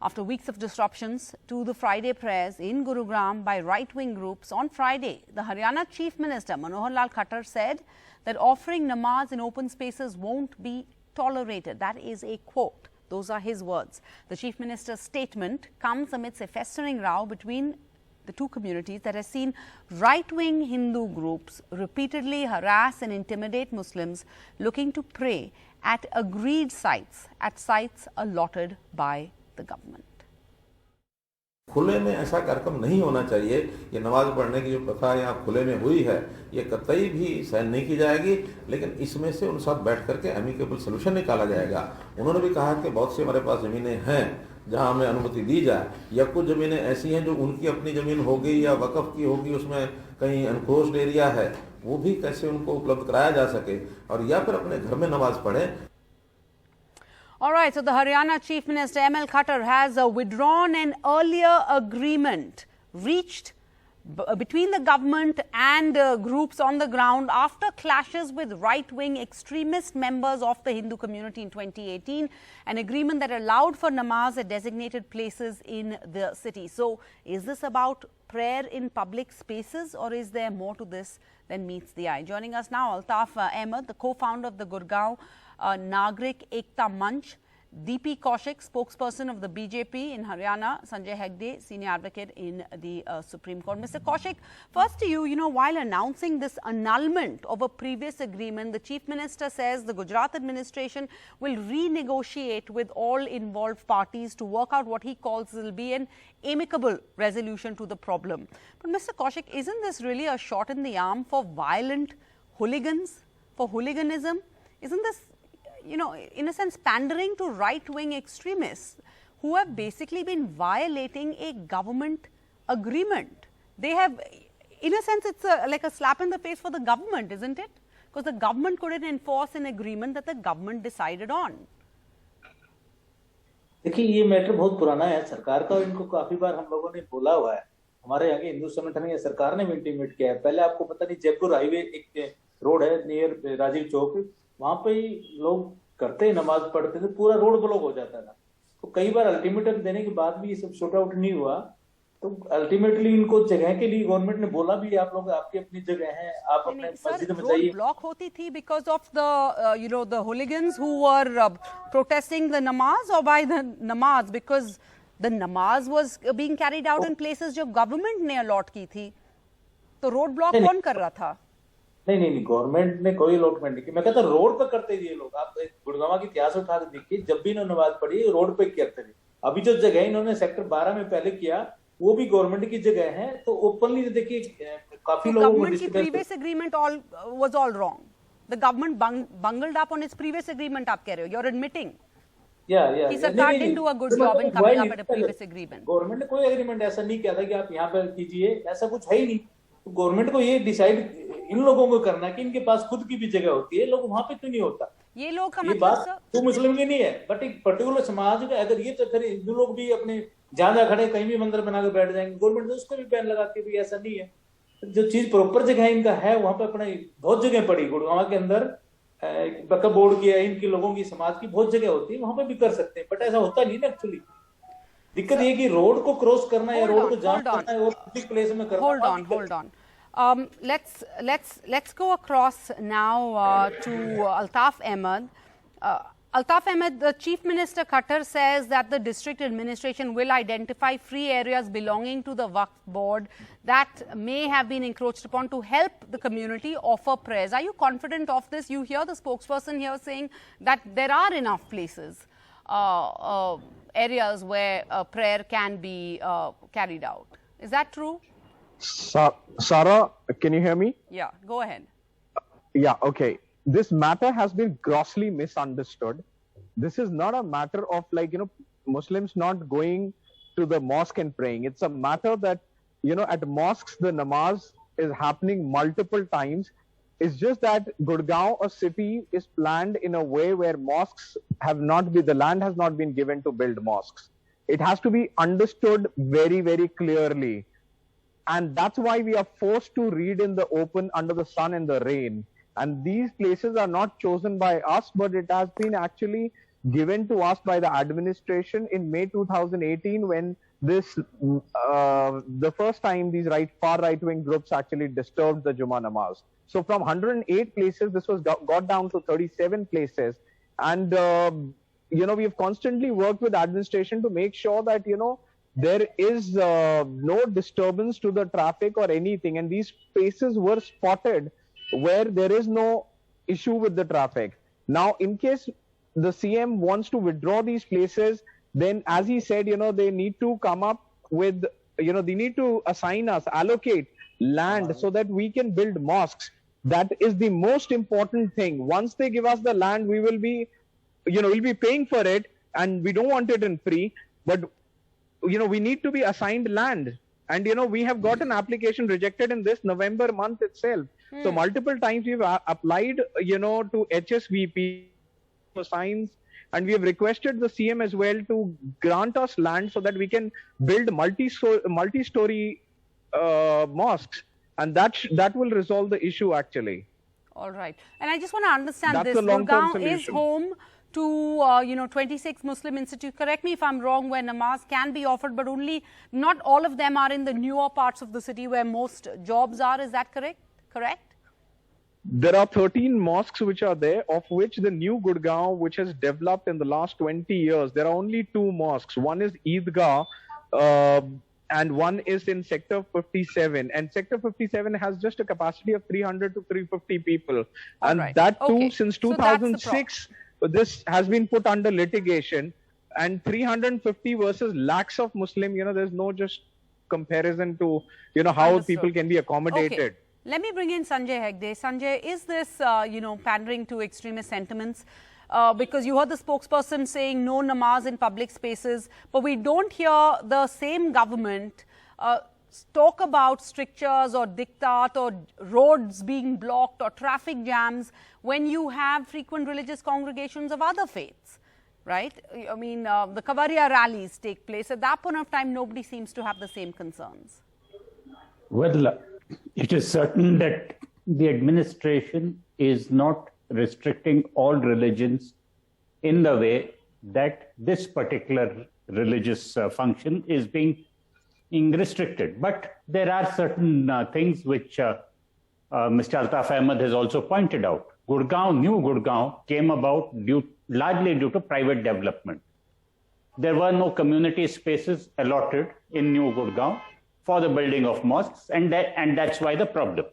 after weeks of disruptions to the Friday prayers in Gurugram by right-wing groups. On Friday, the Haryana Chief Minister Manohar Khattar said that offering namaz in open spaces won't be tolerated. That is a quote. Those are his words. The Chief Minister's statement comes amidst a festering row between the two communities that has seen right-wing Hindu groups repeatedly harass and intimidate Muslims looking to pray at agreed sites, at sites allotted by the government. खुले में ऐसा कार्यक्रम नहीं होना चाहिए। ये नमाज पढ़ने की जो प्रथा यहाँ खुले में हुई है, ये कतई भी सहन नहीं की जाएगी, लेकिन इसमें से उन साथ बैठ करके एमिकेबल सोल्यूशन निकाला जाएगा। उन्होंने भी कहा कि बहुत सी हमारे पास ज़मीनें हैं जहाँ हमें अनुमति दी जाए, या कुछ ज़मीनें ऐसी हैं जो उनकी अपनी ज़मीन होगी या वक़फ़ की होगी, उसमें कहीं एनक्लोज्ड एरिया है, वो भी कैसे उनको उपलब्ध कराया जा सके, और या फिर अपने घर में नमाज पढ़ें। All right, so the Haryana Chief Minister ML Khattar has withdrawn an earlier agreement reached between the government and groups on the ground after clashes with right-wing extremist members of the Hindu community in 2018, an agreement that allowed for namaz at designated places in the city. So, is this about prayer in public spaces, or is there more to this than meets the eye? Joining us now, Altaf Ahmed, the co-founder of the Gurugram Nagrik Ekta Manch, DP Kaushik, spokesperson of the BJP in Haryana, Sanjay Hegde, senior advocate in the Supreme Court. Mr. Kaushik, first to you, while announcing this annulment of a previous agreement, the Chief Minister says the Gujarat administration will renegotiate with all involved parties to work out what he calls will be an amicable resolution to the problem. But Mr. Kaushik, isn't this really a shot in the arm for violent hooligans, for hooliganism? Isn't this, in a sense, pandering to right-wing extremists who have basically been violating a government agreement? They have, in a sense, it's like a slap in the face for the government, isn't it? Because the government couldn't enforce an agreement that the government decided on. देखिए, ये matter बहुत पुराना है सरकार का, और इनको काफी बार हम लोगों ने बोला हुआ है। हमारे यहाँ के हिंदू संगठन या सरकार ने भी इंटीमेट किया है। पहले आपको पता नहीं, जयपुर हाईवे एक रोड है नियर राजीव चौक, वहां पे लोग करते नमाज पढ़ते थे, पूरा रोड ब्लॉक हो जाता था। तो कई बार अल्टीमेटम देने के बाद भी ये सब शॉर्ट आउट नहीं हुआ। तो अल्टीमेटली इनको जगह के लिए गवर्नमेंट ने बोला भी, आप लोग आपकी अपनी जगह है, आप अपने मस्जिद में जाइए। ब्लॉक होती थी because of the the hooligans who were protesting the namaz, or by the namaz because the namaz was being carried out in places जो गवर्नमेंट ने अलॉट की थी। तो रोड ब्लॉक कौन कर रहा था? नहीं, गवर्नमेंट ने कोई अलॉटमेंट नहीं की। मैं कहता रोड पे करते थे ये लोग। आप गुड़गांव की इतिहास उठा के देखिए, जब भी इन्होंने नमाज पढ़ी रोड पे करते थे। अभी जो जगह इन्होंने सेक्टर 12 में पहले किया, वो भी गवर्नमेंट की जगह है। तो ओपनली देखिए, काफी लोगों को की previous agreement was all wrong. The government bungled up on its previous agreement, आप कह रहे हो, you're admitting. कि सरकार didn't do a good job in coming up with a previous agreement. Government ने कोई एग्रीमेंट ऐसा नहीं किया था कि आप यहाँ पे कीजिए, ऐसा कुछ है ही नहीं। तो गवर्नमेंट को ये डिसाइड इन लोगों को करना कि इनके पास खुद की भी जगह होती है, लोग वहां पे क्यों नहीं होता? ये लोग का ये बात तो मुस्लिम की नहीं है, बट एक पर्टिकुलर समाज का अगर ये, तो फिर हिंदू लोग भी अपने जहां खड़े कहीं भी मंदिर बनाकर बैठ जाएंगे। गवर्नमेंट ने उसको भी बैन लगा के भी ऐसा नहीं है। जो चीज प्रॉपर जगह इनका है, वहां पे अपना बहुत जगह पड़ी। गुड़गांव के अंदर बका बोर्ड की, इनके लोगों की, समाज की बहुत जगह होती है, वहां पे भी कर सकते हैं, बट ऐसा होता नहीं ना एक्चुअली। दिक्कत ये कि रोड को क्रॉस करना या रोड को जाम करना है और पब्लिक प्लेस में करना। Hold on. Let's go across now to Altaf Ahmed. Altaf Ahmed, the Chief Minister Khattar says that the district administration will identify free areas belonging to the Waqf board that may have been encroached upon to help the community offer prayers. Are you confident of this? You hear the spokesperson here saying that there are enough places, areas where prayer can be carried out. Is that true? Sarah, can you hear me? Yeah, go ahead. Yeah, okay. This matter has been grossly misunderstood. This is not a matter of Muslims not going to the mosque and praying. It's a matter that, at mosques, the namaz is happening multiple times. It's just that Gurugram, a city, is planned in a way where mosques the land has not been given to build mosques. It has to be understood very, very clearly. And that's why we are forced to read in the open under the sun and the rain. And these places are not chosen by us, but it has been actually given to us by the administration in May 2018 when this, the first time these far right-wing groups actually disturbed the Jummah Namaz. So from 108 places, this was got down to 37 places. And, we have constantly worked with administration to make sure that, there is no disturbance to the traffic or anything. And these places were spotted where there is no issue with the traffic. Now, in case the CM wants to withdraw these places, then as he said, they need to come up with, they need to assign us, allocate land so that we can build mosques. That is the most important thing. Once they give us the land, we will be, we'll be paying for it, and we don't want it in free, but, we need to be assigned land. And, we have got an application rejected in this November month itself. So multiple times we've applied, to HSVP for signs, and we have requested the CM as well to grant us land so that we can build multi-story mosques, and that will resolve the issue actually. All right. And I just want to understand That's this. Gurgaon is home to 26 Muslim institutes. Correct me if I'm wrong, where namaz can be offered, but not all of them are in the newer parts of the city where most jobs are. Is that correct? There are 13 mosques which are there, of which the new Gurugram, which has developed in the last 20 years, there are only 2 mosques. One is Eidgah, and one is in Sector 57. And Sector 57 has just a capacity of 300 to 350 people. And that too, since 2006, this has been put under litigation. And 350 versus lakhs of Muslim, there's no just comparison to, how people can be accommodated. Okay. Let me bring in Sanjay Hegde. Sanjay, is this, pandering to extremist sentiments? Because you heard the spokesperson saying no namaz in public spaces, but we don't hear the same government talk about strictures or diktat or roads being blocked or traffic jams when you have frequent religious congregations of other faiths, right? I mean, the Kavaria rallies take place. At that point of time, nobody seems to have the same concerns. Well, it is certain that the administration is not restricting all religions in the way that this particular religious function is being restricted. But there are certain things which Mr. Altaf Ahmed has also pointed out. New Gurugram came about largely due to private development. There were no community spaces allotted in New Gurugram for the building of mosques, and that's why the problem.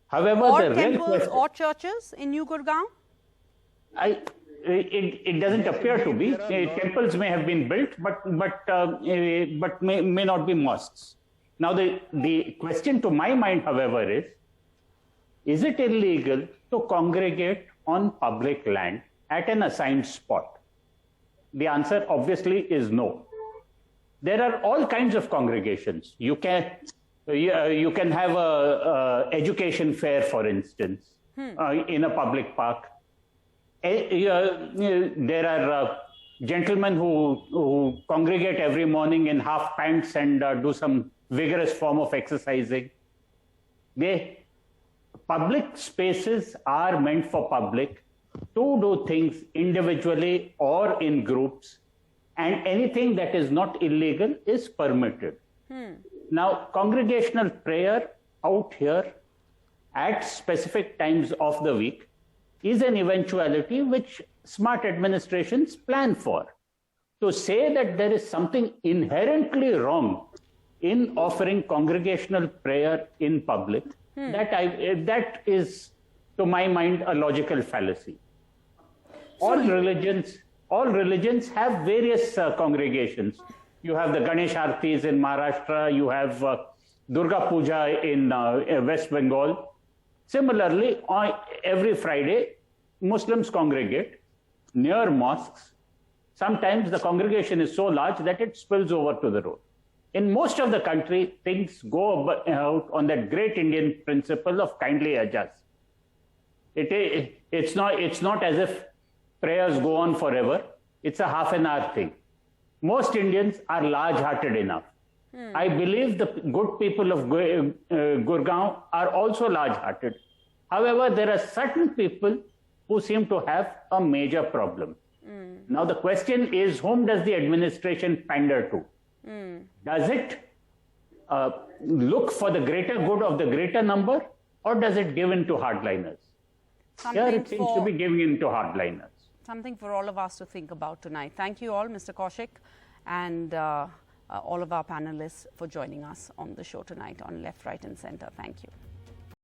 However, or the temples or churches in New Gurugram? It doesn't appear to be. Temples may have been built, but may not be mosques. Now, the question to my mind, however, is it illegal to congregate on public land at an assigned spot? The answer obviously is no. There are all kinds of congregations. You can have a education fair, for instance, in a public park. There are gentlemen who congregate every morning in half pants and do some vigorous form of exercising. Public spaces are meant for public to do things individually or in groups, and anything that is not illegal is permitted. Now, congregational prayer out here at specific times of the week is an eventuality which smart administrations plan for. To say that there is something inherently wrong in offering congregational prayer in public, that is, to my mind, a logical fallacy. All religions have various congregations. You have the Ganesh Aartis in Maharashtra, you have Durga Puja in West Bengal. Similarly, every Friday, Muslims congregate near mosques. Sometimes the congregation is so large that it spills over to the road. In most of the country, things go out on that great Indian principle of kindly adjust. It's not as if prayers go on forever. It's a half an hour thing. Most Indians are large-hearted enough. I believe the good people of Gurugram are also large-hearted. However, there are certain people who seem to have a major problem. Now the question is, whom does the administration pander to? Does it look for the greater good of the greater number, or does it give in to hardliners? Here it seems to be giving in to hardliners. Something for all of us to think about tonight. Thank you all, Mr. Kaushik, and all of our panelists for joining us on the show tonight on Left, Right and Centre. Thank you.